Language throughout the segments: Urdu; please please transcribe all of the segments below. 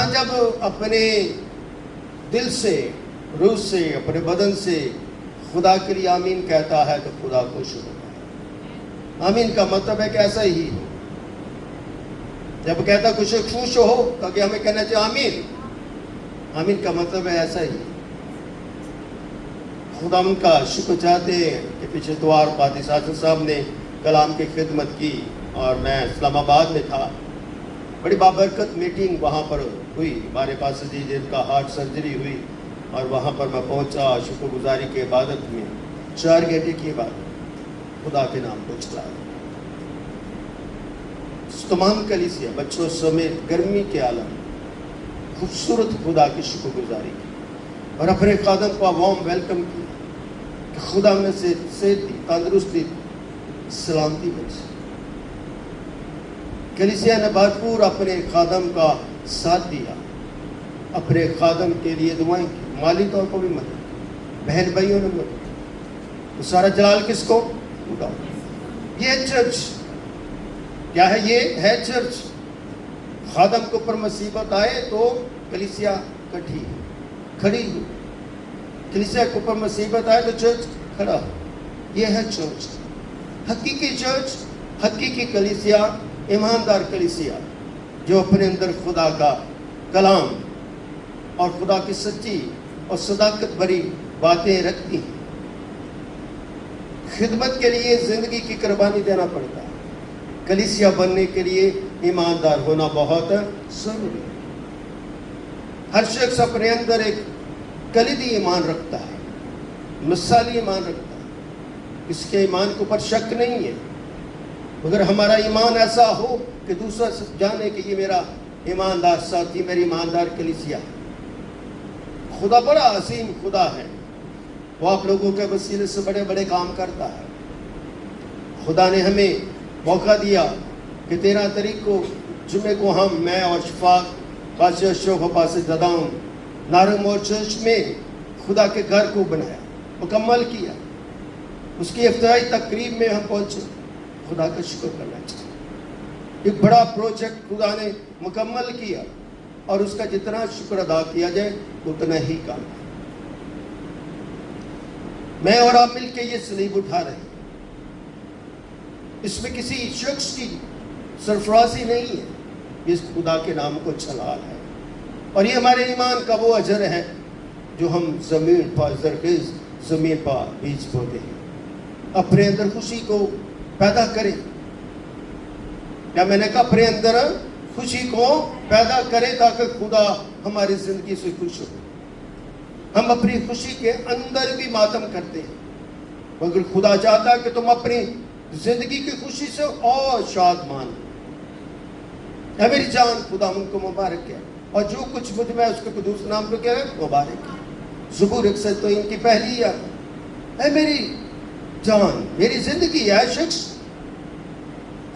انسان جب اپنے دل سے، روح سے، اپنے بدن سے خدا کے لیے آمین کہتا ہے تو خدا خوش ہوتا ہے۔ آمین کا مطلب ہے کہ ایسا ہی ہو۔ جب کہتا کچھ خوش ہو تو کہ ہمیں کہنا چاہیے آمین۔ آمین کا مطلب ہے ایسا ہی۔ خدا ان کا شکر چاہتے ہیں کہ پیچھے دوار پاتی ساجد صاحب نے کلام کی خدمت کی اور میں اسلام آباد میں تھا، بڑی بابرکت میٹنگ وہاں پر ہوئی، ہمارے پاس جن کا ہارٹ سرجری ہوئی اور وہاں پر میں پہنچا، شکر گزاری کی عبادت میں 4 گھنٹے کی عبادت، خدا کے نام کو چلا۔ تمام کلیسیا بچوں سمیت گرمی کے عالم خوبصورت خدا کی شکر گزاری کی اور اپنے خادم کو وارم ویلکم کیا کہ خدا میں سے صحت دی، تندرستی، سلامتی بچے۔ کلیسیا نے بھرپور اپنے خادم کا ساتھ دیا، اپنے خادم کے لیے دعائیں کی، مالی طور پر بھی مدد، بہن بھائیوں نے مدد کی۔ سارا جلال کس کو؟ خدا۔ یہ چرچ کیا ہے؟ یہ ہے چرچ۔ خادم کے اوپر مصیبت آئے تو کلیسیا کٹھی کھڑی ہو، کلیسیا کے اوپر مصیبت آئے تو چرچ کھڑا ہو۔ یہ ہے چرچ، حقیقی چرچ، حقیقی کلیسیا، ایماندار کلیسیا جو اپنے اندر خدا کا کلام اور خدا کی سچی اور صداقت بھری باتیں رکھتی ہیں۔ خدمت کے لیے زندگی کی قربانی دینا پڑتا ہے۔ کلیسیا بننے کے لیے ایماندار ہونا بہت ضروری ہے۔ ہر شخص اپنے اندر ایک کلیدی ایمان رکھتا ہے، مثالی ایمان رکھتا ہے، اس کے ایمان کے اوپر شک نہیں ہے۔ اگر ہمارا ایمان ایسا ہو کہ دوسرا جانے کہ یہ میرا ایماندار ساتھی، میری ایماندار کلیسیا ہے۔ خدا بڑا عظیم خدا ہے، وہ آپ لوگوں کے وسیلے سے بڑے بڑے کام کرتا ہے۔ خدا نے ہمیں موقع دیا کہ 13 تاریخ کو جمعے کو میں اور شفاق بادشاہ اشوق پاس زداؤں نارم اور چرچ میں خدا کے گھر کو بنایا، مکمل کیا۔ اس کی افتتاحی تقریب میں ہم پہنچے، خدا کا شکر کرنا چاہیے۔ ایک بڑا پروجیکٹ خدا نے مکمل کیا اور اس کا جتنا شکر ادا کیا جائے اتنا ہی کام ہے۔ میں اور آپ مل کے یہ صلیب اٹھا رہے ہیں، اس میں کسی شخص کی سرفرازی نہیں ہے، اس خدا کے نام کو چلال ہے اور یہ ہمارے ایمان کا وہ اجر ہے جو ہم زمین پر زرخیز زمین پر بیج بوتے ہیں۔ اپنے اندر خوشی کو پیدا کریں۔ کیا میں نے کہا اپنے اندر خوشی کو پیدا کریں تاکہ خدا ہماری زندگی سے خوش ہو۔ ہم اپنی خوشی کے اندر بھی ماتم کرتے ہیں، مگر خدا چاہتا ہے کہ تم اپنی زندگی کی خوشی سے اور شادمان۔ اے میری جان، خدا ان کو مبارک ہے اور جو کچھ مجھ میں اس کے قدوس نام کو کیا ہے مبارک ہے۔ زبور 61 تو ان کی پہلی ہے، اے میری جان، میری زندگی ہے شخص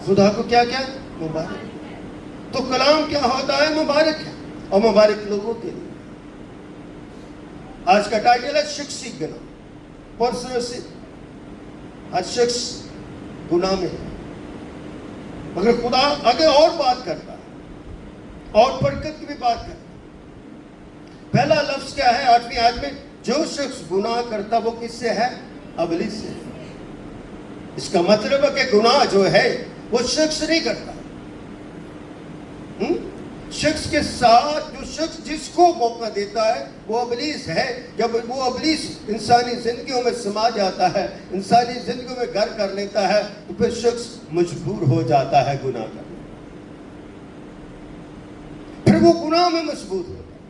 خدا کو کیا کیا مبارک۔ تو کلام کیا ہوتا ہے؟ مبارک ہے، اور مبارک لوگوں کے لیے۔ آج کا ٹائٹل ہے شخصی گناہ، پرسنل سن۔ ہر شخص گناہ میں ہے، مگر خدا آگے اور بات کرتا ہے اور برکت کی بھی بات کرتا ہے۔ پہلا لفظ کیا ہے 8ویں آیت میں؟ جو شخص گناہ کرتا وہ کس سے ہے؟ ابلیس سے۔ اس کا مطلب ہے کہ گناہ جو ہے وہ شخص نہیں کرتا، شخص کے ساتھ جو شخص جس کو موقع دیتا ہے وہ ابلیس ہے۔ جب وہ ابلیس انسانی زندگیوں میں سما جاتا ہے، انسانی زندگیوں میں گھر کر لیتا ہے، تو پھر شخص مجبور ہو جاتا ہے گناہ کرنے، پھر وہ گناہ میں مضبوط ہوتا ہے،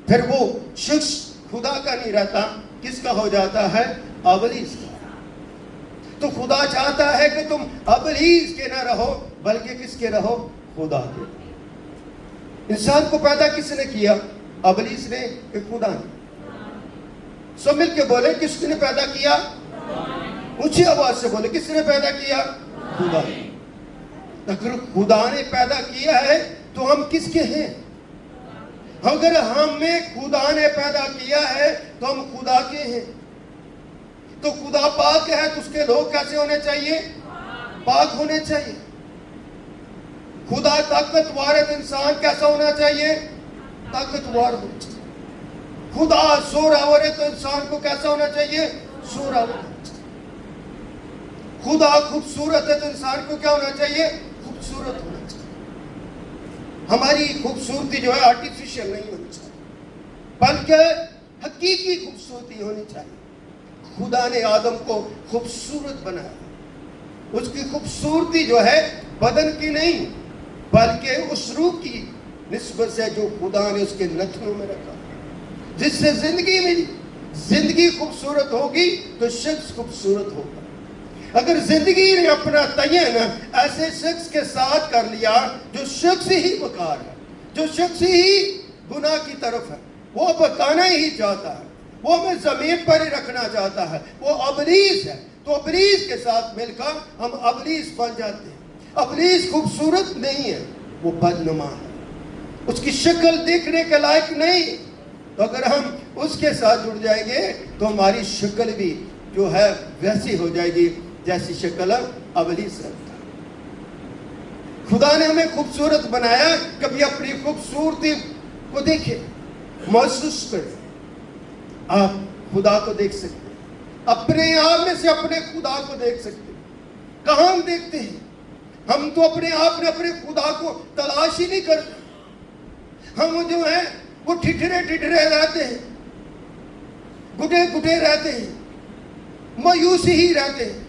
پھر وہ شخص خدا کا نہیں رہتا، کس کا ہو جاتا ہے؟ ابلیس کا۔ تو خدا چاہتا ہے کہ تم ابلیس کے نہ رہو بلکہ کس کے رہو؟ خدا کے۔ انسان کو پیدا کس نے کیا؟ ابلیس نے کہ خدا نے؟ سب مل کے بولے، کس نے پیدا کیا؟ اونچی آواز سے بولے، کس نے پیدا کیا؟ خدا نے۔ اگر خدا نے پیدا کیا ہے تو ہم کس کے ہیں؟ اگر ہمیں خدا نے پیدا کیا ہے تو ہم خدا کے ہیں۔ تو خدا پاک ہے تو اس کے لوگ کیسے ہونے چاہیے؟ پاک ہونے چاہیے۔ خدا طاقتور ہے تو انسان کیسا ہونا چاہیے؟ طاقتور ہونا چاہیے. خدا زوراور ہے تو انسان کو کیسا ہونا چاہیے؟ زوراور ہونا چاہیے. خدا خوبصورت ہے تو انسان کو کیا ہونا چاہیے؟ خوبصورت ہونا چاہیے. ہماری خوبصورتی جو ہے آرٹیفیشل نہیں ہونی چاہیے بلکہ حقیقی خوبصورتی ہونی چاہیے. خدا نے آدم کو خوبصورت بنایا. اس کی خوبصورتی جو ہے بدن کی نہیں بلکہ اس روح کی نسبت سے جو خدا نے اس کے نتنوں میں رکھا، جس سے زندگی ملی. زندگی خوبصورت ہوگی تو شخص خوبصورت ہوگا. اگر زندگی نے اپنا تعین ایسے شخص کے ساتھ کر لیا جو شخص ہی مکار ہے، جو شخص ہی گناہ کی طرف ہے، وہ بکانا ہی چاہتا ہے، وہ ہمیں زمین پر ہی رکھنا چاہتا ہے، وہ ابلیس ہے، تو ابلیس کے ساتھ مل کر ہم ابلیس بن جاتے ہیں. ابلیس خوبصورت نہیں ہے، وہ بدنما ہے، اس کی شکل دیکھنے کے لائق نہیں. تو اگر ہم اس کے ساتھ جڑ جائیں گے تو ہماری شکل بھی جو ہے ویسی ہو جائے گی جیسی شکل ابلیس ہے. خدا نے ہمیں خوبصورت بنایا. کبھی اپنی خوبصورتی کو دیکھیں، محسوس کریں. آپ خدا کو دیکھ سکتے ہیں، اپنے آپ میں سے اپنے خدا کو دیکھ سکتے ہیں. کہاں ہم دیکھتے ہیں؟ ہم تو اپنے آپ میں اپنے خدا کو تلاش ہی نہیں کرتے. ہم جو ہیں وہ ٹھٹھرے رہتے ہیں، گٹے رہتے ہیں، مایوس ہی رہتے ہیں،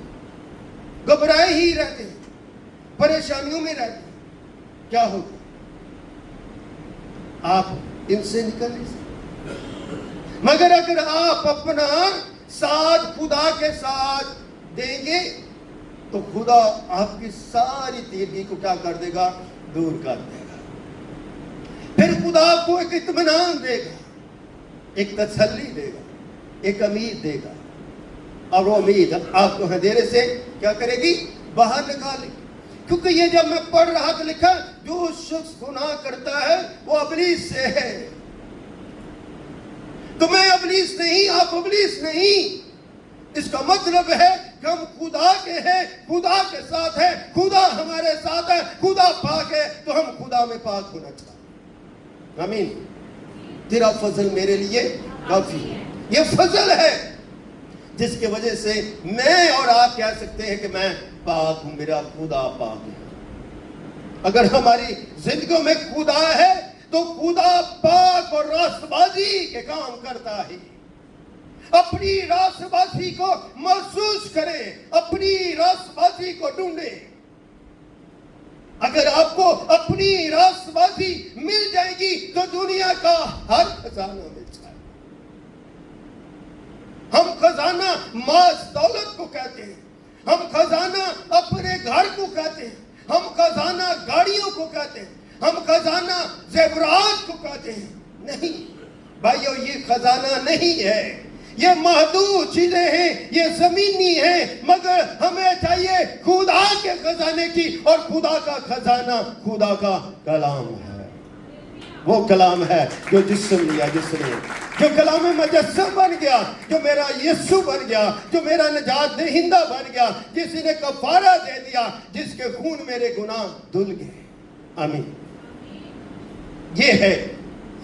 گھبرائے ہی رہتے ہیں، پریشانیوں میں رہتے ہیں. کیا ہوگا؟ آپ ان سے نکل نہیں سکتے. مگر اگر آپ اپنا ساتھ خدا کے ساتھ دیں گے تو خدا آپ کی ساری تیرگی کو کیا کر دے گا؟ دور کر دے گا. پھر خدا آپ کو ایک اطمینان دے گا، ایک تسلی دے گا، ایک امید دے گا. اور وہ امید آپ کو اندھیرے سے کیا کرے گی؟ باہر نکالے گی. کیونکہ یہ جب میں پڑھ رہا تھا لکھا جو شخص گناہ کرتا ہے وہ ابلیس سے ہے. تو میں ابلیس نہیں، آپ ابلیس نہیں. اس کا مطلب ہے کہ ہم خدا کے ہیں، خدا کے ساتھ ہیں، خدا ہمارے ساتھ ہے، خدا پاک ہے تو ہم خدا میں پاک ہونا چاہتے ہیں. آمین. تیرا فضل میرے لیے کافی ہے. یہ فضل ہے جس کی وجہ سے میں اور آپ کہہ سکتے ہیں کہ میں پاک ہوں، میرا خدا پاک ہے. اگر ہماری زندگیوں میں خدا ہے تو خدا پاک اور راست بازی کے کام کرتا ہے. اپنی راست بازی کو محسوس کریں، اپنی راست بازی کو ڈھونڈیں. اگر آپ کو اپنی راست بازی مل جائے گی تو دنیا کا ہر خزانہ مل جائے. ہم خزانہ ماس دولت کو کہتے ہیں، ہم خزانہ اپنے گھر کو کہتے ہیں، ہم خزانہ گاڑیوں کو کہتے ہیں، ہم خزانہ زیورات کو کہتے ہیں. نہیں بھائیو، یہ خزانہ نہیں ہے. یہ محدود چیزیں ہیں، یہ زمینی ہیں. مگر ہمیں چاہیے خدا کے خزانے کی، اور خدا کا خزانہ خدا کا کلام ہے. وہ کلام ہے جو جسم لیا، جس نے جو کلام مجسم بن گیا، جو میرا یسوع بن گیا، جو میرا نجات دہندہ بن گیا، جس نے کفارہ دے دیا، جس کے خون میرے گناہ دھل گئے. آمین. یہ ہے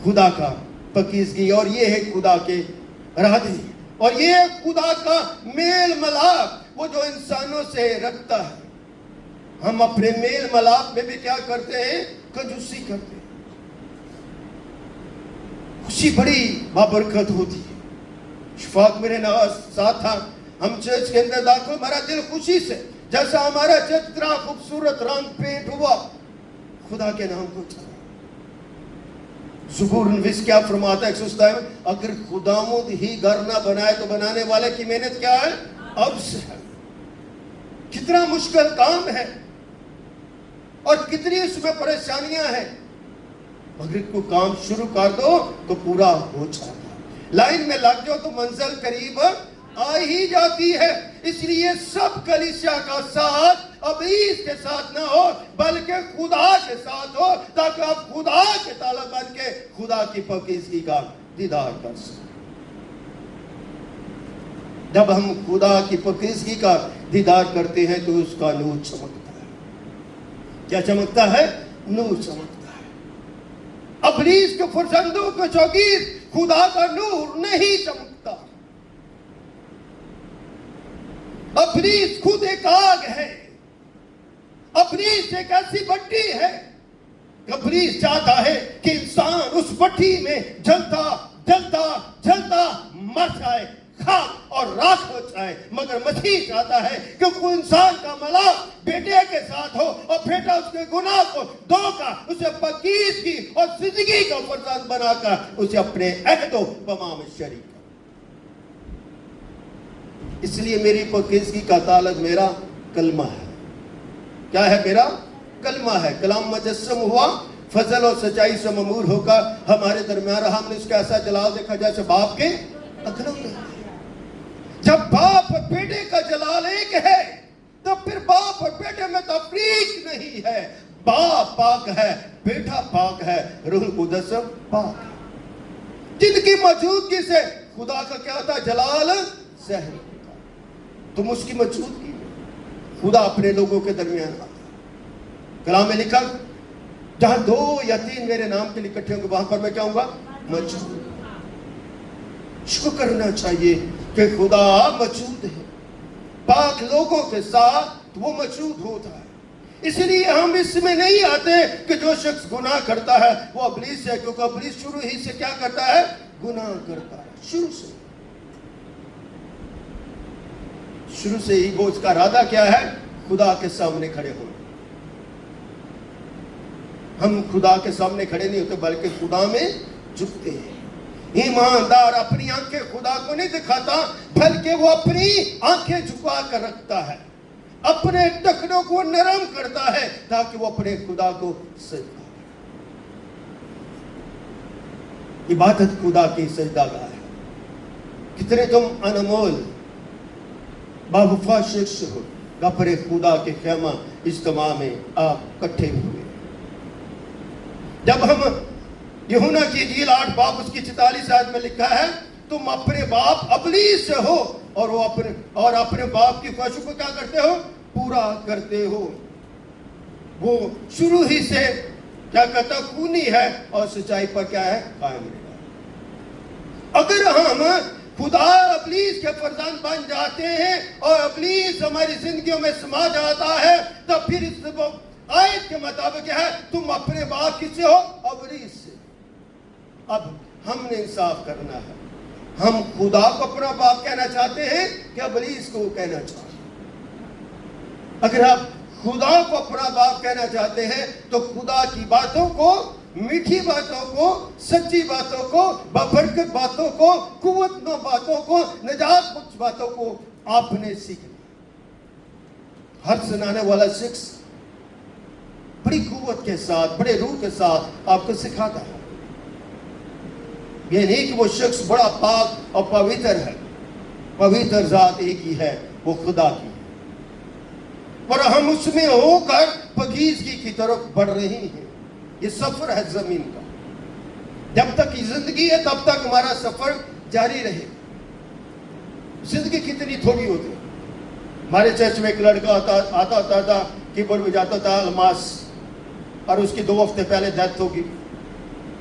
خدا کا پاکیزگی، اور یہ ہے خدا کے ارادے، اور یہ خدا کا میل ملاپ وہ جو انسانوں سے رکھتا ہے. ہم اپنے میل ملاپ میں بھی کیا کرتے ہیں؟ کنجوسی کرتے ہیں. خوشی بڑی بابرکت ہوتی ہے. شفاق میرے ساتھ تھا، ہم چرچ کے اندر داخل، ہمارا دل خوشی سے، جیسا ہمارا چرچ اتنا خوبصورت رنگ پینٹ ہوا، خدا کے نام کو چلا. زبور نویس کیا فرماتا ہے 127 میں؟ اگر خداوند ہی گھر نہ بنائے تو بنانے والے کی محنت کیا ہے؟ عبث ہے. کتنا مشکل کام ہے اور کتنی اس میں پریشانیاں ہیں. مگر کو کام شروع کر دو تو پورا ہو جاتا ہے. لائن میں لگ جاؤ تو منزل قریب آ ہی جاتی ہے. اس لیے سب کلیسیا کا ساتھ ابلیس کے ساتھ نہ ہو بلکہ خدا کے ساتھ ہو، تاکہ آپ خدا کے طالب بن کے خدا کی پاکیزگی کا دیدار کر سکیں. جب ہم خدا کی پاکیزگی کا دیدار کرتے ہیں تو اس کا نور چمکتا ہے. کیا چمکتا ہے؟ نور چمکتا ہے. ابلیس کے فرزندوں کے شاگرد خدا کا نور نہیں چمکتا. ابلیس خود ایک آگ ہے. ابلیس ایک ایسی بٹی ہے. ابلیس چاہتا ہے کہ انسان اس بٹی میں جلتا جلتا جلتا مر جائے, خاک اور راکھ ہو جائے. مگر مسیح چاہتا ہے کہ کوئی انسان کا ملاپ بیٹے کے ساتھ ہو اور بیٹا اس کے گناہ کو دھو کر اسے پاکیزگی اور زندگی کا فرزند بنا کر اسے اپنے عہد و پیمان میں شریک کرے. اس لیے میری پاکیزگی کا تعلق میرا کلمہ ہے. کیا ہے؟ میرا کلمہ ہے. کلام مجسم ہوا, فضل اور سچائی سے ممور ہو کر ہمارے درمیان رہا. ہم نے اس کا ایسا جلال دیکھا جیسے باپ کے اکلوتے. جب باپ اور بیٹے کا جلال ایک ہے تو پھر باپ اور بیٹے میں تفریق نہیں ہے. باپ پاک ہے, بیٹا پاک ہے, روح القدس پاک ہے. جن کی موجودگی سے خدا کا کیا ہوتا ہے؟ جلال ظاہر ہوتا ہے. تم اس کی موجودگی میں خدا اپنے لوگوں کے درمیان آتا ہے. کلام میں لکھا جہاں 2 یا 3 میرے نام کے لیے اکٹھے ہوں گے وہاں پر میں کیا ہوں گا؟ موجود. شکر کرنا چاہیے کہ خدا موجود ہے. پاک لوگوں کے ساتھ وہ موجود ہوتا ہے. اس لیے ہم اس میں نہیں آتے کہ جو شخص گناہ کرتا ہے وہ ابلیس ہے, کیونکہ ابلیس شروع ہی سے کیا کرتا ہے؟ گناہ کرتا ہے. شروع سے ہی وہ اس کا ارادہ کیا ہے؟ خدا کے سامنے کھڑے ہونا. ہم خدا کے سامنے کھڑے نہیں ہوتے بلکہ خدا میں جھکتے ہیں. ایماندار اپنی آنکھیں خدا کو نہیں دکھاتا بلکہ وہ اپنی آنکھیں جھکا کر رکھتا ہے, اپنے ٹخنوں کو نرم کرتا ہے تاکہ وہ اپنے خدا کو سجدہ کرے. عبادت خدا کی سجدہ گاہ ہے. کتنے تم انمول باوفا شخص ہو, اپنے خدا کے خیمہ اجتماع میں آپ اکٹھے ہوئے. جب ہم یوحنا کی انجیل 8 باب اس کی 44 آیت میں لکھا ہے تم اپنے باپ ابلیس سے ہو اور اپنے باپ کی خواہشوں کو کیا کرتے ہو؟ پورا کرتے ہو. وہ شروع ہی سے کیا کہتا؟ خونی ہے اور سچائی پر کیا ہے؟ قائم رہا. اگر ہم خدا ابلیس کے فرزند بن جاتے ہیں اور ابلیس ہماری زندگیوں میں سما جاتا ہے تو پھر اس آیت کے مطابق کیا ہے؟ تم اپنے باپ کس سے ہو؟ ابلیس سے. اب ہم نے انصاف کرنا ہے. ہم خدا کو اپنا باپ کہنا چاہتے ہیں کہ ابلیس کو کہنا چاہتے ہیں؟ اگر آپ خدا کو اپنا باپ کہنا چاہتے ہیں تو خدا کی باتوں کو, میٹھی باتوں کو, سچی باتوں کو, ببرکت باتوں کو, قوت مند باتوں کو, نجات بخش باتوں کو آپ نے سیکھنا. ہر سنانے والا شخص بڑی قوت کے ساتھ, بڑے روح کے ساتھ آپ کو سکھاتا ہے. یہ نہیں کہ وہ شخص بڑا پاک اور پویتر ہے. پویتر ذات ایک ہی ہے, وہ خدا کی ہے. اور ہم اس میں ہو کر پاکیزگی کی طرف بڑھ رہے ہیں. یہ سفر ہے زمین کا. جب تک یہ زندگی ہے تب تک ہمارا سفر جاری رہے. زندگی کتنی تھوڑی ہوتی ہے. ہمارے چرچ میں ایک لڑکا آتا تھا, کی بورڈ میں جاتا تھا, الماس, اور اس کی 2 ہفتے پہلے ڈیتھ ہوگی.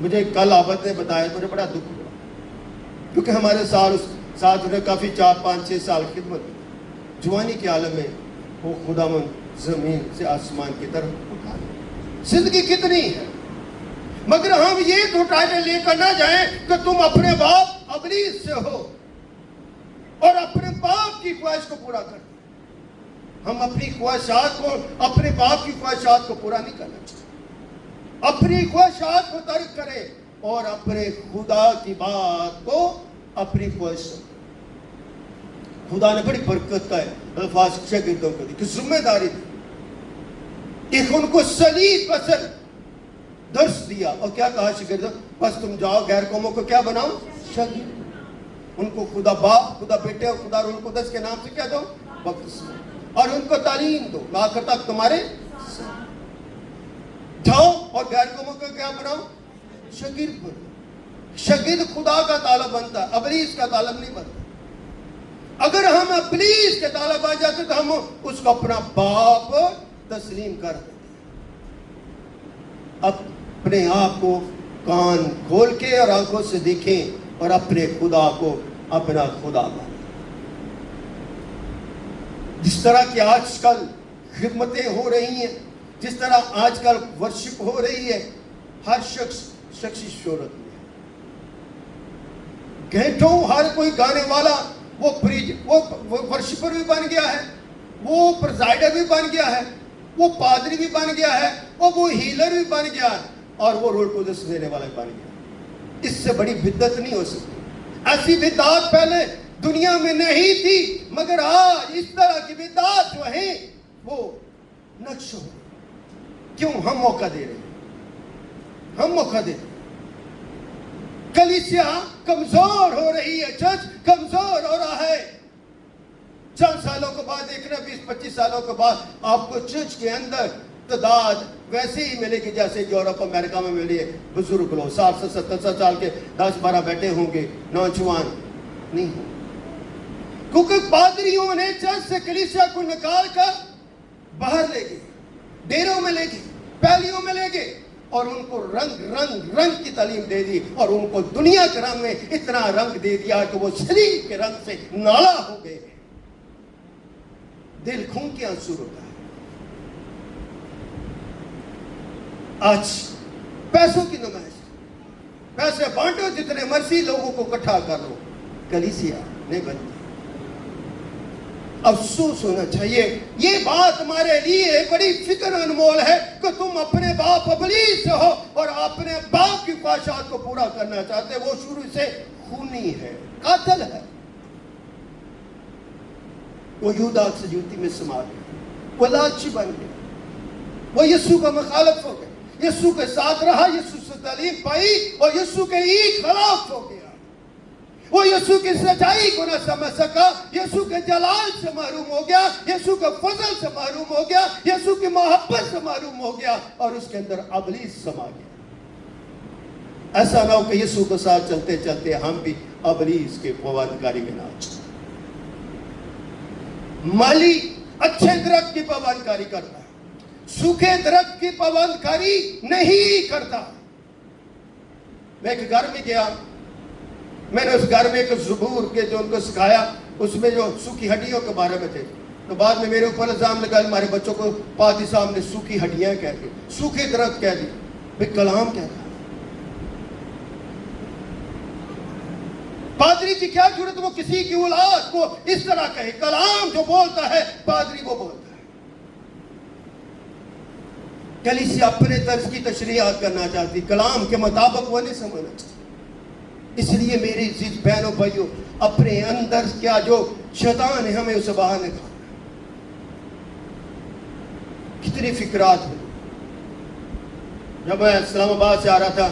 مجھے کل آبد نے بتایا, مجھے بڑا دکھ ہوا کیونکہ ہمارے ساتھ انہیں کافی 4-5-6 سال خدمت کی. جوانی کے عالم میں وہ خداوند زمین سے آسمان کی طرف اٹھا لے. زندگی کتنی ہے, مگر ہم یہ تو ٹائٹل لے کر نہ جائیں کہ تم اپنے باپ ابلیس سے ہو اور اپنے باپ کی خواہش کو پورا کر. ہم اپنی خواہشات کو, اپنے باپ کی خواہشات کو پورا نہیں کرنا چاہتے. اپنی خواہشات کو ترک کرے اور اپنے خدا کی بات کو اپنی خواہش. خدا نے بڑی برکت کا الفاظ شاگردوں کو دی کہ ذمہ داری دی. ایک ان کو سلیب پسند درس دیا اور کیا کہا شاگردوں, بس تم جاؤ غیر قوموں کو کیا بناؤ؟ شاگرد. ان کو خدا باپ, خدا بیٹے اور خدا روح القدس کے نام سے کیا دو؟ بپتسمہ. اور ان کو تعلیم دو آخر تک تمہارے جاؤ اور غیر قوموں کو کیا بناؤ؟ شاگرد بنو. شاگرد خدا کا طالب بنتا ہے, ابلیس کا طالب نہیں بنتا. اگر ہم ابلیس کے طالب آ جاتے تو ہم اس کو اپنا باپ تسلیم کر دیتے. اپنے آپ کو کان کھول کے اور آنکھوں سے دیکھیں اور اپنے خدا کو اپنا خدا مانیں. جس طرح کی آج کل خدمتیں ہو رہی ہیں، جس طرح آج کل ورشپ ہو رہی ہے، ہر شخص شخصی شہرت میں گھنٹوں ہر کوئی گانے والا، وہ ورشپر بھی بن گیا ہے، وہ پرزائڈر بھی بن گیا ہے، وہ پادری بھی بن گیا ہے، اور وہ ہیلر بھی بن گیا ہے، اور وہ رول قدس دینے والا بھی بن گیا. اس سے بڑی بدعت نہیں ہو سکتی. ایسی بدعت پہلے دنیا میں نہیں تھی، مگر آج اس طرح کی بدعت جو ہے وہ نقش ہو. کیوں؟ ہم موقع دے رہے ہیں، ہم موقع دے رہے ہیں. کلیسیا کمزور ہو رہی ہے، چرچ کمزور ہو رہا ہے. چند سالوں کے بعد دیکھ رہے ہیں، 20-25 سالوں کے بعد آپ کو چرچ کے اندر تعداد ویسے ہی ملے گی جیسے یورپ امریکہ میں ملی ہے. بزرگ لوگ 60 سے 70 سال کے 10-12 بیٹھے ہوں گے، نوجوان نہیں ہوں. کیونکہ پادریوں نے چرچ سے کلیسیا کو نکال کر باہر لے گئے، ڈیروں میں لے گئے، پہلیوں میں لے گئے، اور ان کو رنگ کی تعلیم دے دی، اور ان کو دنیا کے رنگ میں اتنا رنگ دے دیا کہ وہ صلیب کے رنگ سے نالا ہو گئے. دل خون کے آنسو روتا ہے. آج پیسوں کی نمائش، پیسے بانٹو جتنے مرضی، لوگوں کو اکٹھا کر لو، کلیسیا نہیں بنتی. افسوس ہونا چاہیے. یہ بات ہمارے لیے بڑی فکر انمول ہے کہ تم اپنے باپ ابلیس سے ہو اور اپنے باپ کی خواہشات کو پورا کرنا چاہتے. وہ شروع سے خونی ہے، قاتل ہے. وہ یہودا سے جوتی میں سما گیا، وہ لالچی بن گیا، وہ یسوع کا مخالف ہو گیا، یسوع کے ساتھ رہا، یسوع سے تعلیم پائی اور یسوع کے ہی خلاف ہو گیا. وہ یسوع کی سچائی کو نہ سمجھ سکا، یسوع کے جلال سے محروم ہو گیا، یسوع کے فضل سے محروم ہو گیا، یسوع کی محبت سے محروم ہو گیا، اور اس کے اندر ابلیس سما گیا. ایسا نہ ہو کہ یسوع کے ساتھ چلتے چلتے ہم بھی ابلیس کے پابندکاری میں نہ چلیں. مالی اچھے درخت کی پابندکاری کرتا ہے، سوکھے درخت کی پابندکاری نہیں کرتا. میں ایک گھر میں گیا، میں نے اس گھر میں ایک زبور کے جو ان کو سکھایا، اس میں جو سوکھی ہڈیوں کے بارے میں تھے. تو بعد میں میرے اوپر الزام لگا، ہمارے بچوں کو پادری صاحب نے سوکھی ہڈیاں کہہ دی، سوکھے درخت کہہ دی. بھئی کلام کہتا ہے، پادری کی کیا ضرورت وہ کسی کی اولاد کو اس طرح کہے. کلام جو بولتا ہے پادری وہ بولتا ہے. کلیسیا اپنے طرز کی تشریحات کرنا چاہتی، کلام کے مطابق وہ نہیں سمجھنا چاہتی. اس لیے میری عزیز بہنوں بھائیوں، اپنے اندر کیا جو شیطان ہے ہمیں اسے باہر نکالنا. کتنی فکرات ہوئی. جب میں اسلام آباد سے آ رہا تھا،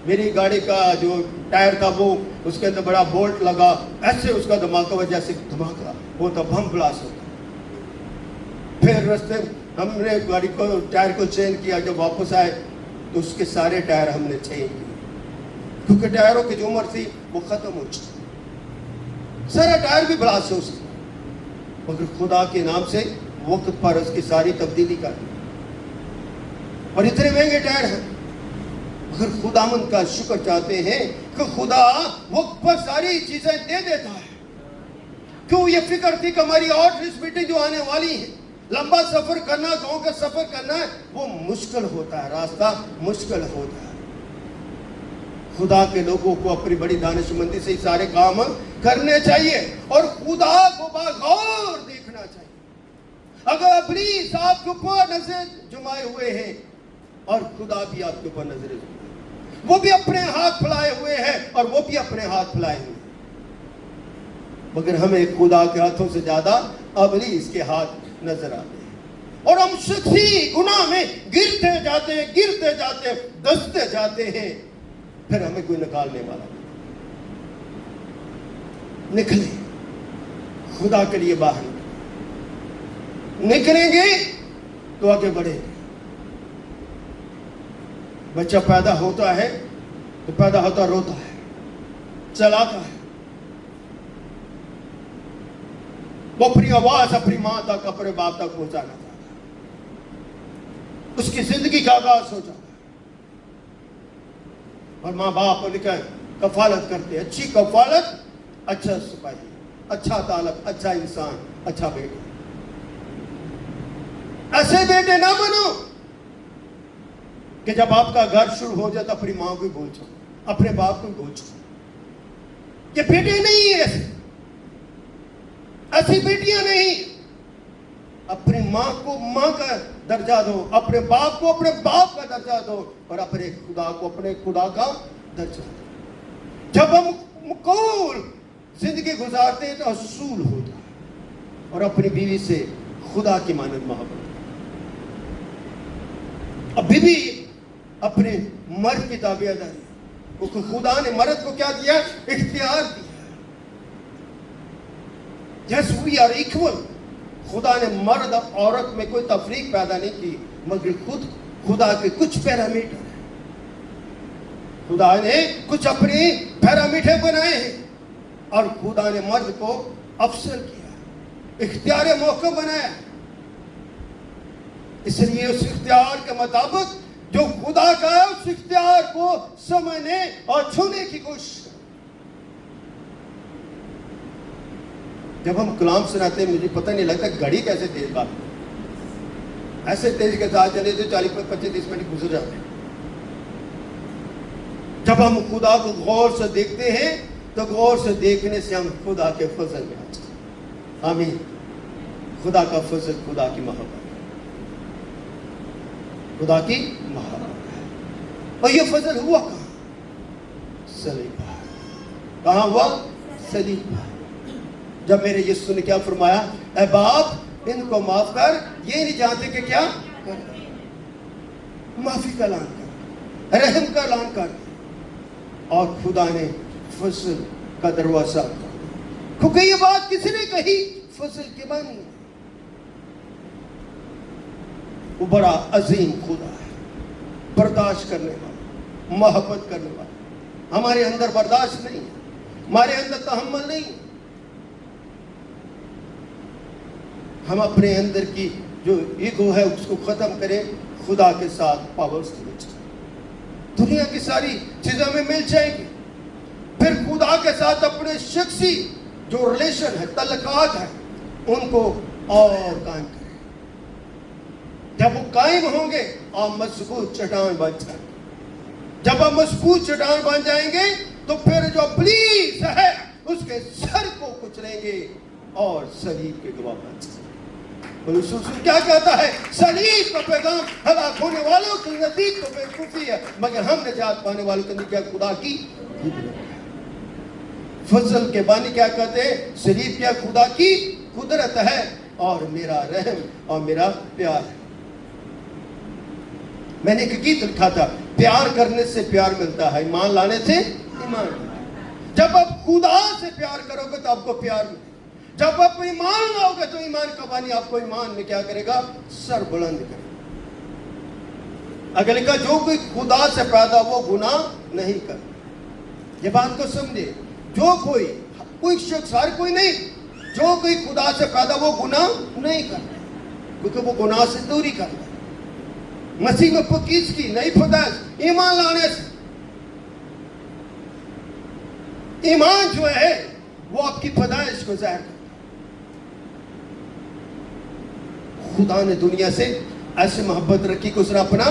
میری گاڑی کا جو ٹائر تھا وہ اس کے اندر بڑا بولٹ لگا، ایسے اس کا دھماکہ ہوا جیسے دھماکہ ہوتا، بم بلاسٹ ہوتا. پھر رستے ہم نے گاڑی کو ٹائر کو چینج کیا. جب واپس آئے تو اس کے سارے ٹائر ہم نے چینج کیے، کیونکہ ٹائروں کی جو عمر تھی وہ ختم ہو چکی. سارا ٹائر بھی بلاسٹ ہو سکتا، مگر خدا کے نام سے وقت پر اس کی ساری تبدیلی کر دی. اور اتنے مہنگے ٹائر ہیں، مگر خداوند کا شکر چاہتے ہیں کہ خدا وقت پر ساری چیزیں دے دیتا ہے. کیوں؟ یہ فکر تھی کہ ہماری آؤٹریچ میٹنگ جو آنے والی ہے، لمبا سفر کرنا، گاؤں کا سفر کرنا ہے، وہ مشکل ہوتا ہے، راستہ مشکل ہوتا ہے. خدا کے لوگوں کو اپنی بڑی دانش مندی سے سارے کام کرنے چاہیے اور خدا کو باغور دیکھنا چاہیے. اگر ابلیس آپ کے اوپر نظر جمائے ہوئے ہیں اور خدا بھی آپ کے اوپر نظر جمائے، وہ بھی اپنے ہاتھ پھیلائے ہوئے ہیں اور وہ بھی اپنے ہاتھ پھیلائے ہوئے ہیں، مگر ہمیں خدا کے ہاتھوں سے زیادہ ابلیس کے ہاتھ نظر آتے ہیں اور ہم شخصی گناہ میں گرتے جاتے دستے جاتے ہیں. پھر ہمیں کوئی نکالنے والا نہیں. نکلیں، خدا کے لیے باہر نکلیں گے تو آگے بڑھیں گے. بچہ پیدا ہوتا ہے تو پیدا ہوتا روتا ہے، چلاتا ہے، وہ اپنی آواز اپنی ماں تک، اپنے باپ تک پہنچانا چاہتا ہے. اس کی زندگی کا آغاز ہو جاتا ہے. اور ماں باپ کو لکھا کفالت کرتے، اچھی کفالت، اچھا سپاہی، اچھا طالب، اچھا انسان، اچھا بیٹا. ایسے بیٹے نہ بنو کہ جب آپ کا گھر شروع ہو جائے تو اپنی ماں کو ہی بول چھوڑو، اپنے باپ کو ہی بول چھوڑو. یہ بیٹے نہیں ہیں ایسی بیٹیاں نہیں. اپنی ماں کو ماں کا درجہ دو، اپنے باپ کو اپنے باپ کا درجہ دو، اور اپنے خدا کو اپنے خدا کا درجہ دو. جب ہم مقبول زندگی گزارتے ہیں تو اصول ہوتا ہے، اور اپنی بیوی سے خدا کی مانند محبت. اب بیوی اپنے مرد کی تابعداری، کیونکہ خدا نے مرد کو کیا دیا؟ اختیار دیا. Yes, we are equal. خدا نے مرد اور عورت میں کوئی تفریق پیدا نہیں کی، مگر خدا کے کچھ پیرامیٹر ہیں. خدا نے کچھ اپنے پیرامیٹر بنائے ہیں، اور خدا نے مرد کو افضل کیا، اختیار موقع بنایا. اس لیے اس اختیار کے مطابق جو خدا کا ہے اس اختیار کو سمجھنے اور چھونے کی کوشش. جب ہم کلام سناتے ہیں مجھے پتہ نہیں لگتا گھڑی کیسے تیز بات، ایسے تیز کے ساتھ چلے تو 40-25 منٹ گزر جاتے ہیں. جب ہم خدا کو غور سے دیکھتے ہیں تو غور سے دیکھنے سے ہم خدا کے فضل میں آتے ہیں. آمین. خدا کا فضل، خدا کی محبت، خدا کی محبت ہے. اور یہ فضل ہوا کہاں؟ صلیب پر. کہاں ہوا؟ صلیب پر. جب میرے یسوع نے کیا فرمایا؟ اے باپ ان کو معاف کر، یہ نہیں جانتے کہ کیا کر. معافی کا اعلان کر، رحم کا اعلان کر، اور خدا نے فضل کا دروازہ کھولا. کیونکہ یہ بات کسی نے کہی فضل کے معنی. وہ بڑا عظیم خدا ہے، برداشت کرنے والا، محبت کرنے والا. ہمارے اندر برداشت نہیں ہے، ہمارے اندر تحمل نہیں ہے. ہم اپنے اندر کی جو ایگو ہے اس کو ختم کریں، خدا کے ساتھ پاورز کے نیچے. دنیا کی ساری چیزیں ہمیں مل جائیں گی، پھر خدا کے ساتھ اپنے شخصی جو ریلیشن ہے، تعلقات ہیں، ان کو اور قائم کریں. جب وہ قائم ہوں گے آپ مضبوط چٹان بن جائیں گے. جب آپ مضبوط چٹان بن جائیں گے تو پھر جو ابلیس ہے اس کے سر کو کچلیں گے اور صلیب کے گواہ بن جائیں گے. رسول کیا کہتا ہے؟ صلیب کا پیغام ہلاک ہونے والوں کے نزدیک تو بیوقوفی ہے، مگر ہم نجات پانے والوں کے نزدیک خدا کی قدرت ہے. فضل کے بانی کیا کہتے ہیں؟ صلیب کیا؟ خدا کی قدرت ہے اور میرا رحم اور میرا پیار ہے. میں نے ایک گیت لکھا تھا، پیار کرنے سے پیار ملتا ہے، ایمان لانے سے ایمان ملتا ہے. جب آپ خدا سے پیار کرو گے تو آپ کو پیار ملے. جب آپ ایمان لاؤ گے تو ایمان کا پانی آپ کو ایمان میں کیا کرے گا؟ سر بلند کرے گا. اگر لکھا جو کوئی خدا سے پیدا وہ گناہ نہیں کرتا. یہ بات کو سمجھے، جو کوئی شخص، ہر کوئی نہیں، جو کوئی خدا سے پیدا وہ گناہ نہیں کرتا، کیونکہ وہ گناہ سے دوری کرتا. مسیح میں پکیز کی نئی پیدائش ایمان لانے سے. ایمان جو ہے وہ آپ کی پیدائش کو ظاہر کرتا. خدا نے دنیا سے ایسے محبت رکھی کہ اس نے اپنا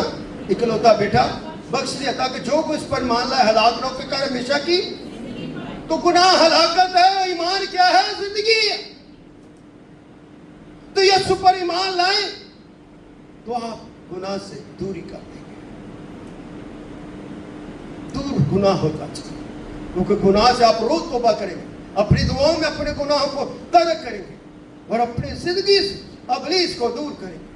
اکلوتا بیٹا بخش دیا تاکہ جو کوئی اس پر مان لائے ہلاک نہ ہو کہ کر ہمیشہ کی. تو گناہ ہلاکت ہے، ایمان کیا ہے؟ زندگی ہے. تو یسوع پر ایمان لائیں تو آپ گناہ سے دوری کر دیں گے. دور گناہ ہوتا چاہیے، کیونکہ گناہ سے آپ روز توبہ کریں گے، اپنی دعاؤں میں اپنے گناہوں کو ترک کریں گے اور اپنی زندگی سے ابلیس کو دور کریں گے.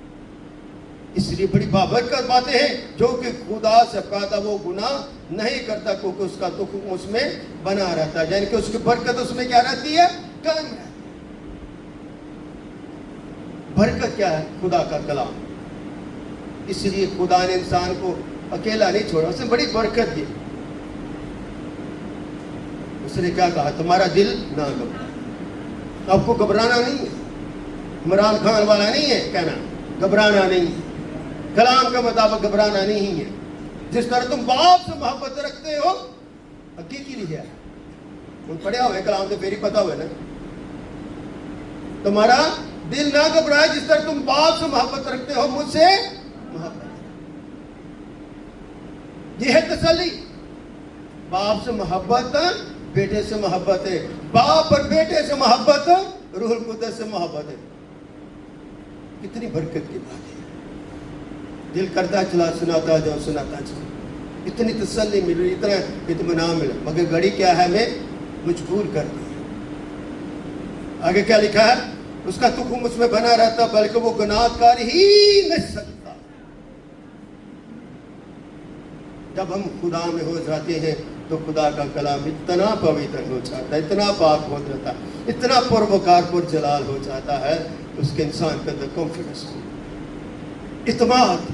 اس لیے بڑی بابرکت باتیں ہیں، جو کہ خدا سے پیدا وہ گناہ نہیں کرتا کیونکہ اس کا تخم اس میں بنا رہتا ہے، یعنی کہ اس کی برکت اس میں کیا رہتی ہے؟ قائم رہتی ہے. برکت کیا ہے؟ خدا کا کلام. اس لیے خدا نے انسان کو اکیلا نہیں چھوڑا، اس نے بڑی برکت دی. اس نے کیا کہا؟ تمہارا دل نہ گھبرائے. آپ کو گھبرانا نہیں ہے، عمران خان والا نہیں ہے کہنا گھبرانا نہیں ہے. کلام کے مطابق گھبرانا نہیں ہے. جس طرح تم باپ سے محبت رکھتے ہو اگے کی لیے پڑھیا ہوئے کلام سے پھر ہی پتا ہوئے نا. تمہارا دل نہ گھبرائے جس طرح تم باپ سے محبت رکھتے ہو مجھ سے محبت. یہ ہے تسلی. باپ سے محبت بیٹے سے محبت ہے. باپ اور بیٹے سے محبت روح القدس سے محبت ہے. کتنی برکت کی بات ہے. دل کرتا چلا سناتا جاؤ سناتا جاؤ. اتنی تسلی مل رہی اتنا اطمینان ملا. مگر گھڑی کیا ہے ہمیں مجبور کر دی. آگے کیا لکھا ہے اس کا تخم اس میں بنا رہتا بلکہ وہ گناہ کر ہی نہیں سکتا. جب ہم خدا میں ہو جاتے ہیں تو خدا کا کلام اتنا پویتر ہو جاتا ہے, اتنا پاک ہو جاتا ہے, اتنا پروکار پر جلال ہو جاتا ہے اس کے انسان کے اندر کانفیڈنس اعتماد,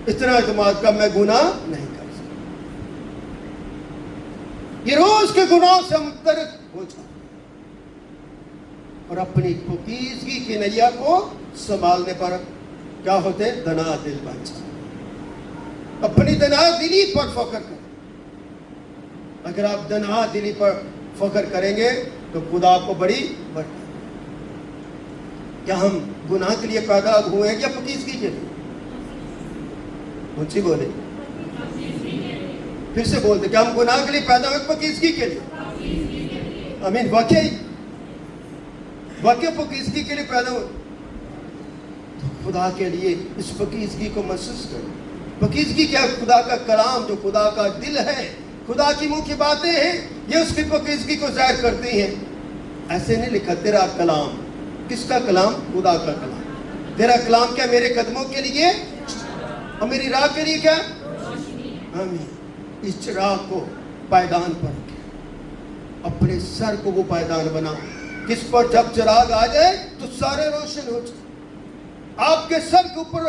اتنا اعتماد کا میں گناہ نہیں کر سکتا. یہ روز کے گناہوں سے ہم ترک ہو جاتے اور اپنی پاکیزگی کی نیا کو سنبھالنے پر کیا ہوتے دنا دل بن جاتے. اپنی دنا دلی پر فخر کریں. اگر آپ دنا دلی پر فخر کریں گے تو خدا آپ کو بڑی برکت. کیا ہم گناہ کے لیے پیدا ہوئے ہیں یا پاکیزگی کے لیے؟ مجھے بولے پھر سے بولتے کیا ہم گناہ کے لیے پیدا ہوئے پاکیزگی کے لیے؟ آمین. واقعی پاکیزگی کے لیے پیدا ہوئے تو خدا کے لیے اس پاکیزگی کو محسوس کریں. پاکیزگی کیا؟ خدا کا کلام جو خدا کا دل ہے, خدا کی منہ کی باتیں ہیں, یہ اس کی پاکیزگی کو ظاہر کرتی ہیں. ایسے نہیں لکھا تیرا کلام. کس کا کلام؟ خدا کا کلام. تیرا کلام کیا میرے قدموں کے لیے اور میری راہ کے لیے کیا؟ آمین. اس چراغ کو پائیدان پر رکھیں, اپنے سر کو وہ پائیدان بناؤ کس پر جب چراغ آ جائے تو سارے روشن ہو جائے. آپ کے سر کے اوپر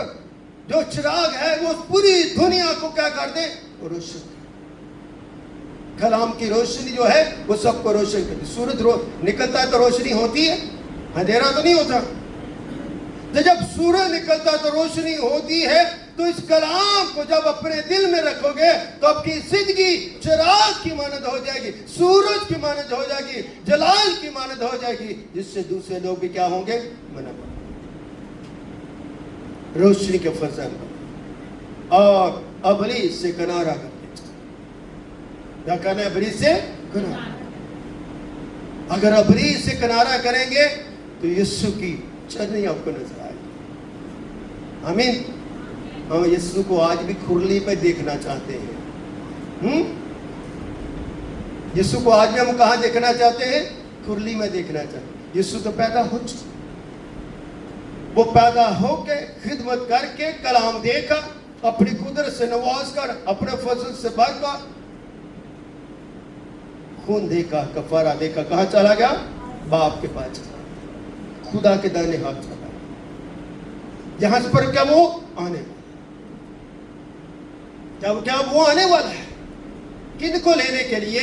جو چراغ ہے وہ پوری دنیا کو کیا کر دے؟ روشن. کلام کی روشنی جو ہے وہ سب کو روشن کرتی. سورج نکلتا ہے تو روشنی ہوتی ہے, اندھیرا تو نہیں ہوتا. جب سورج نکلتا ہے تو روشنی ہوتی ہے. تو اس کلام کو جب اپنے دل میں رکھو گے تو آپ کی زندگی چراغ کی مانند ہو جائے گی, سورج کی مانند ہو جائے گی, جلال کی مانند ہو جائے گی, جس سے دوسرے لوگ بھی کیا ہوں گے؟ منور, روشنی کے فرزند. اور ابلیس سے کنارہ کرتے کیا کرنا ہے؟ ابلیس سے کنارہ. اگر ابلیس سے کنارہ کریں گے تو یسوع کی چرنی آپ کو نظر آئے گی. آمین. ہم یسوع کو آج بھی کھرلی پہ دیکھنا چاہتے ہیں. یسوع کو آج بھی ہم کہاں دیکھنا چاہتے ہیں؟ کھرلی میں دیکھنا چاہتے ہیں. یسوع تو پیدا ہو چکا, وہ پیدا ہو کے خدمت کر کے کلام دے کر اپنی قدرت سے نواز کر اپنے فضل سے بھر کر خون دے کر کفارہ دے کر کہاں چلا گیا؟ باپ کے پاس چلا, خدا کے دائنے ہاتھ چلا. یہاں پر کیا وہ آنے کیا وہ آنے والا ہے کن کو لینے کے لیے؟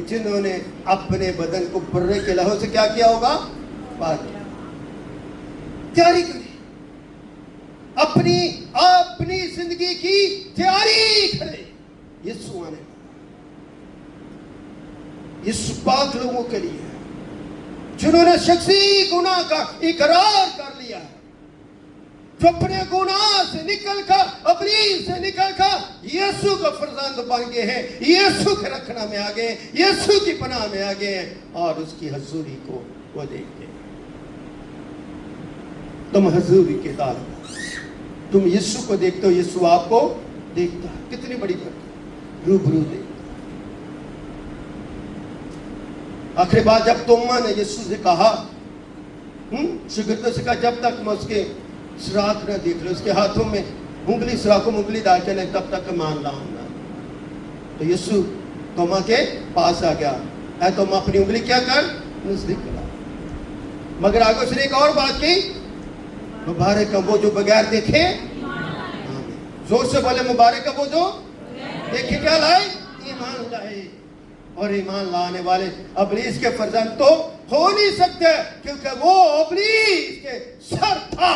جنہوں نے اپنے بدن کو برے کے لہو سے کیا کیا ہوگا؟ پاک. تیاری کریں, اپنی زندگی کی تیاری کریں. یسوع آنے والا, یسوع پاک لوگوں کے لیے جنہوں نے شخصی گناہ کا اقرار کر لیا ہے, جو اپنے گناہ سے نکل کر, ابلیس سے نکل کر یسوع کا فرزند بن گئے ہیں, یسوع کے رکھنا میں آ گئے, یسوع کی پناہ میں آ گئے ہیں اور اس کی حضوری کو وہ دیکھتے ہیں. تم حضوری کے طالب, تم یسوع کو دیکھتے ہو, یسوع آپ کو دیکھتا ہے. کتنی بڑی برکت, روبرو دیکھتا. آخری بات جب توما نے یسوع سے کہا, شاگردوں سے کہا جب تک میں اس کے سراخ نہ دیکھ لوں, اس کے ہاتھوں میں انگلی سراخوں میں انگلی ڈال کے نہیں, تب تک مان لاؤں گا. تو یسوع توما کے پاس آ گیا, اے توما اپنی انگلی کیا کر, نزدیک کرا. مگر آگے اس نے ایک اور بات کی, مبارک ہے وہ جو بغیر دیکھے, زور سے بولے مبارک ہے وہ جو دیکھے کیا لائے, ایمان لائے. اور ایمان لانے والے ابلیس کے فرزند تو ہو نہیں سکتے, کیونکہ وہ ابلیس کے سر تھا.